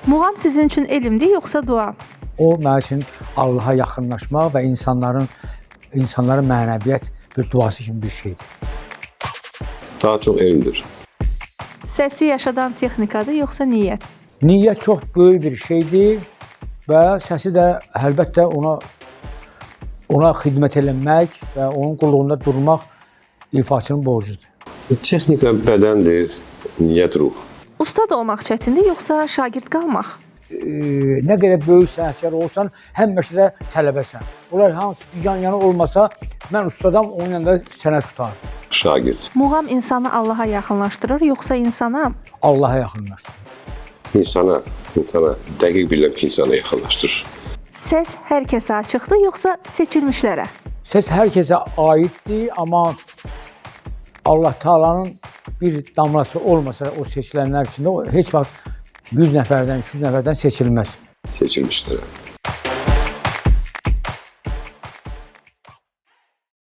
Muğam sizin üçün elmdir, yoxsa dua? O mənim üçün Allaha yaxınlaşmaq və insanların mənəviyyat bir duası kimi bir şeydir. Daha çox elmdir. Səsi yaşadan texnikadır, yoxsa niyyət? Niyyət çox böyük bir şeydir və səsi də əlbəttə ona xidmət eləmək və onun qulluğunda durmaq ifaçının borcudur. Texnika bədəndir, niyyət ruh. Ustad olmaq çətindir, yoxsa şagird qalmaq? Nə qədər böyük sənətkar olsan, həmişə də tələbəsən. Onlar hansı yan-yana olmasa, mən ustadam, onun yanında sənət tutar. Şagird. Muğam insanı Allaha yaxınlaşdırır, yoxsa insana? Allaha yaxınlaşdırır. İnsana dəqiq bilirəm ki, insana yaxınlaşdırır. Səs hər kəsə açıqdır, yoxsa seçilmişlərə? Səs hər kəsə aiddir, amma Allah Taala'nın bir damlası olmasa o seçilənlər içində o heç vaxt 100 nəfərdən, 200 nəfərdən seçilməz. Seçilmişlərə.